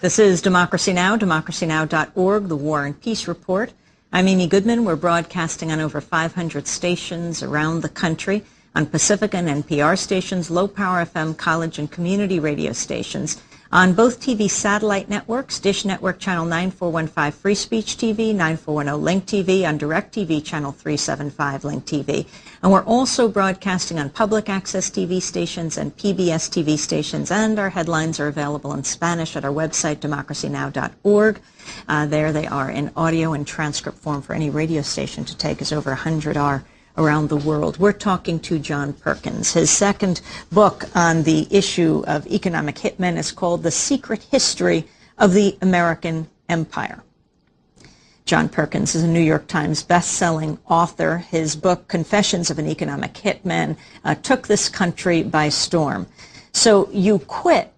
This is Democracy Now!, democracynow.org, the War and Peace Report. I'm Amy Goodman. We're broadcasting on over 500 stations around the country, on Pacifica and NPR stations, low-power FM, college and community radio stations, on both TV satellite networks, Dish Network Channel 9415 Free Speech TV, 9410 Link TV, on DirecTV Channel 375 Link TV. And we're also broadcasting on public access TV stations and PBS TV stations, and our headlines are available in Spanish at our website, democracynow.org. There they are in audio and transcript form for any radio station to take, as over 100 are around the world. We're talking to John Perkins. His second book on the issue of economic hitmen is called The Secret History of the American Empire. John Perkins is a New York Times best-selling author. His book, Confessions of an Economic Hitman, took this country by storm. So you quit,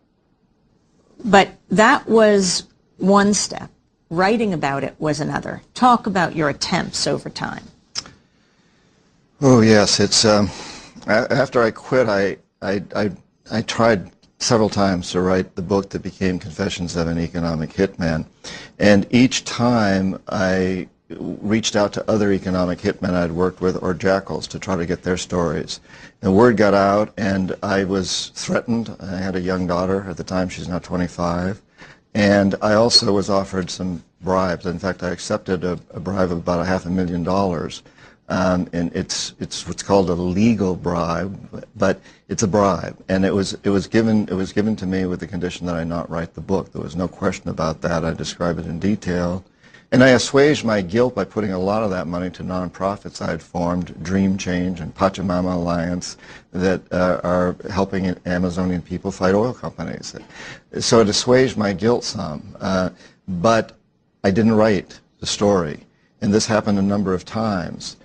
but that was one step. Writing about it was another. Talk about your attempts over time. Oh yes, it's after I quit, I tried several times to write the book that became Confessions of an Economic Hitman, and each time I reached out to other economic hitmen I'd worked with or jackals to try to get their stories. The word got out, and I was threatened. I had a young daughter at the time; she's now 25, and I also was offered some bribes. In fact, I accepted a bribe of about $500,000. And it's what's called a legal bribe, but it's a bribe, and it was given to me with the condition that I not write the book. There was no question about that. I describe it in detail, and I assuaged my guilt by putting a lot of that money to nonprofits I had formed, Dream Change and Pachamama Alliance, that are helping Amazonian people fight oil companies. So it assuaged my guilt some, but I didn't write the story, and this happened a number of times.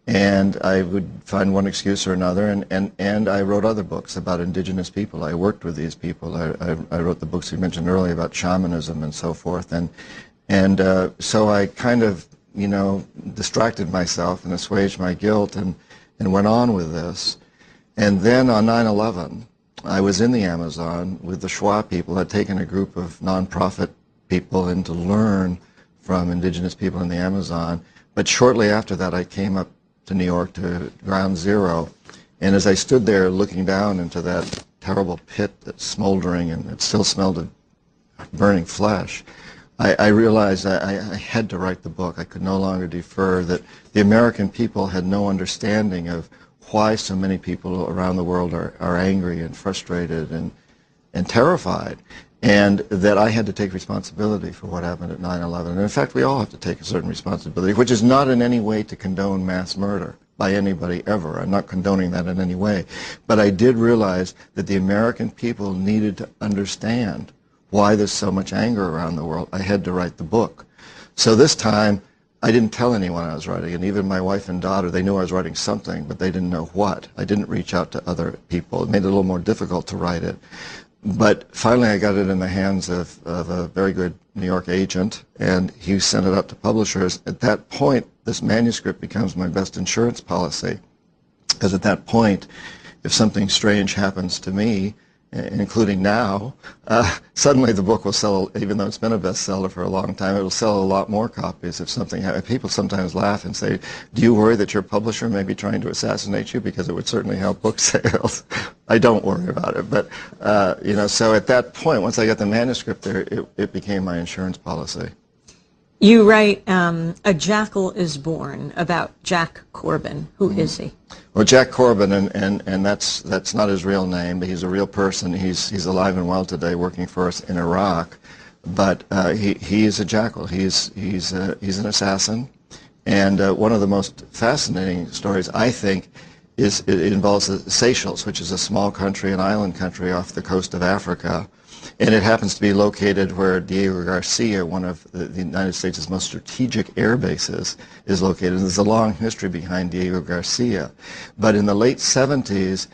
And I would find one excuse or another, and I wrote other books about indigenous people. I worked with these people. I wrote the books you mentioned earlier about shamanism and so forth, and so I kind of, distracted myself and assuaged my guilt and went on with this. And then on 9/11, I was in the Amazon with the Shuar people. I'd taken a group of nonprofit people in to learn from indigenous people in the Amazon. But shortly after that, I came up to New York to Ground Zero, and as I stood there looking down into that terrible pit that's smoldering and it still smelled of burning flesh, I realized I had to write the book. I could no longer defer, that the American people had no understanding of why so many people around the world are angry and frustrated and terrified, and that I had to take responsibility for what happened at 9/11. And in fact, we all have to take a certain responsibility, which is not in any way to condone mass murder by anybody ever. I'm not condoning that in any way. But I did realize that the American people needed to understand why there's so much anger around the world. I had to write the book. So this time, I didn't tell anyone I was writing, and even my wife and daughter, they knew I was writing something, but they didn't know what. I didn't reach out to other people. It made it a little more difficult to write it. But finally I got it in the hands of a very good New York agent, and he sent it out to publishers. At that point, this manuscript becomes my best insurance policy, because at that point, if something strange happens to me, including now, suddenly the book will sell, even though it's been a bestseller for a long time, it will sell a lot more copies if something happens. People sometimes laugh and say, do you worry that your publisher may be trying to assassinate you? Because it would certainly help book sales. I don't worry about it. But, so at that point, once I got the manuscript there, it became my insurance policy. You write A Jackal is Born about Jack Corbin. Who is he? Well, Jack Corbin, and that's not his real name, but he's a real person. He's alive and well today, working for us in Iraq. But he is a jackal. He's an assassin. And one of the most fascinating stories, I think, it involves the Seychelles, which is a small country, an island country off the coast of Africa. And it happens to be located where Diego Garcia, one of the United States' most strategic air bases, is located. And there's a long history behind Diego Garcia. But in the late 70s,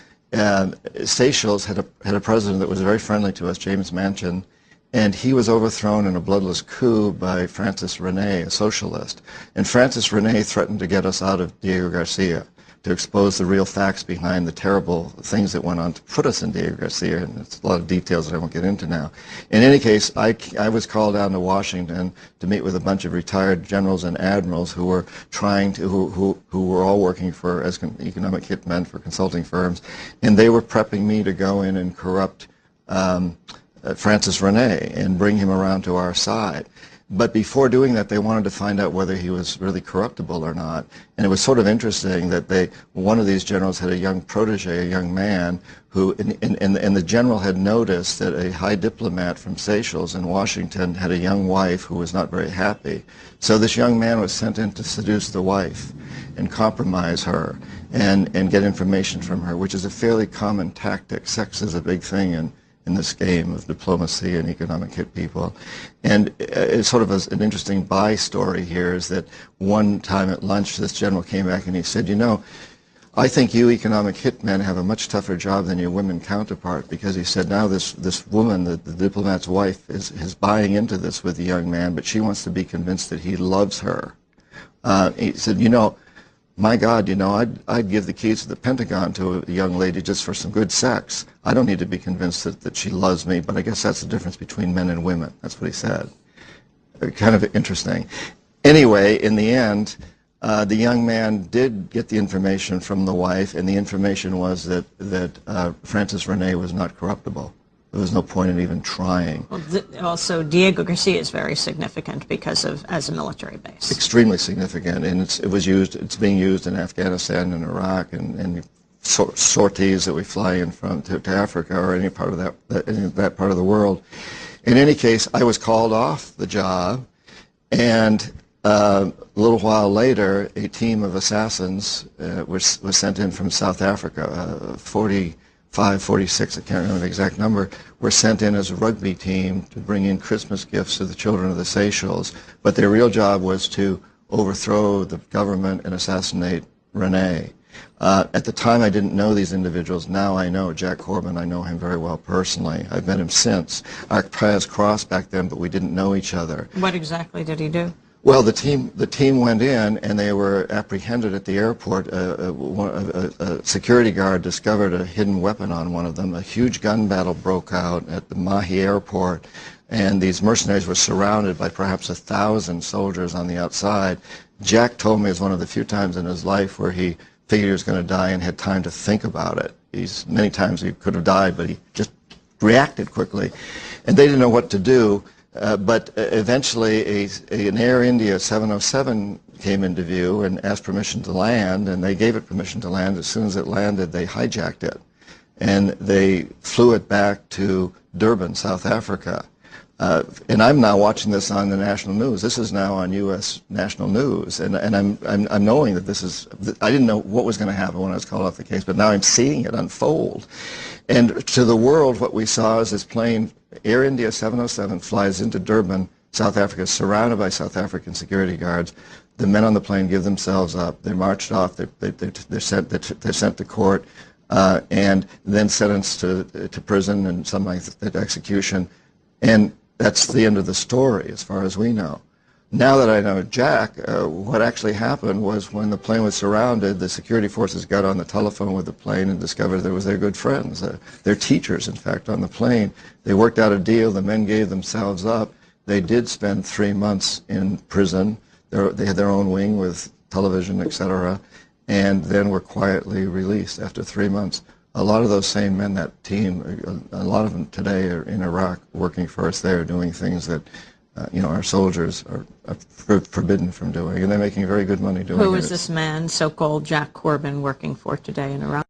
Seychelles had a president that was very friendly to us, James Manchin, and he was overthrown in a bloodless coup by Francis René, a socialist. And Francis René threatened to get us out of Diego Garcia, to expose the real facts behind the terrible things that went on to put us in Diego Garcia, and it's a lot of details that I won't get into now. In any case, I was called down to Washington to meet with a bunch of retired generals and admirals who were trying to, who were all working for as economic hitmen for consulting firms, and they were prepping me to go in and corrupt Francis Rene and bring him around to our side. But before doing that, they wanted to find out whether he was really corruptible or not. And it was sort of interesting that one of these generals had a young protege, a young man, who, and the general had noticed that a high diplomat from Seychelles in Washington had a young wife who was not very happy. So this young man was sent in to seduce the wife and compromise her and get information from her, which is a fairly common tactic. Sex is a big thing in this game of diplomacy and economic hit people. And it's sort of an interesting story here is that one time at lunch this general came back and he said, you know, I think you economic hitmen have a much tougher job than your women counterpart, because he said now this woman, the diplomat's wife, is buying into this with the young man, but she wants to be convinced that he loves her. He said, you know, my God, you know, I'd give the keys to the Pentagon to a young lady just for some good sex. I don't need to be convinced that she loves me, but I guess that's the difference between men and women. That's what he said. Kind of interesting. Anyway, in the end, the young man did get the information from the wife, and the information was that Francis Rene was not corruptible. There was no point in even trying. Well, also, Diego Garcia is very significant because of as a military base. Extremely significant, and it's being used in Afghanistan and Iraq and sorties that we fly in from to Africa or any part of that part of the world. In any case, I was called off the job, and a little while later, a team of assassins was sent in from South Africa, 46, I can't remember the exact number, were sent in as a rugby team to bring in Christmas gifts to the children of the Seychelles. But their real job was to overthrow the government and assassinate Rene. At the time, I didn't know these individuals. Now I know Jack Corbin. I know him very well personally. I've met him since. Our paths crossed back then, but we didn't know each other. What exactly did he do? Well, the team went in, and they were apprehended at the airport. A security guard discovered a hidden weapon on one of them. A huge gun battle broke out at the Mahi airport, and these mercenaries were surrounded by perhaps 1,000 soldiers on the outside. Jack told me it was one of the few times in his life where he figured he was going to die and had time to think about it. Many times he could have died, but he just reacted quickly. And they didn't know what to do. But eventually an Air India 707 came into view and asked permission to land, and they gave it permission to land. As soon as it landed, they hijacked it, and they flew it back to Durban, South Africa. And I'm now watching this on the national news. This is now on U.S. national news, and I'm knowing that this is. I didn't know what was going to happen when I was called off the case, but now I'm seeing it unfold. And to the world, what we saw is this plane, Air India 707, flies into Durban, South Africa, surrounded by South African security guards. The men on the plane give themselves up. They're marched off. They're sent to court, and then sentenced to prison and sometimes execution. And that's the end of the story, as far as we know. Now that I know Jack, what actually happened was when the plane was surrounded, the security forces got on the telephone with the plane and discovered there was their good friends, their teachers, in fact, on the plane. They worked out a deal. The men gave themselves up. They did spend 3 months in prison. They had their own wing with television, etc., and then were quietly released after 3 months. A lot of those same men, that team, a lot of them today are in Iraq working for us there, doing things that our soldiers are forbidden from doing, and they're making very good money doing it. Who is this man, so-called Jack Corbin, working for today in Iraq?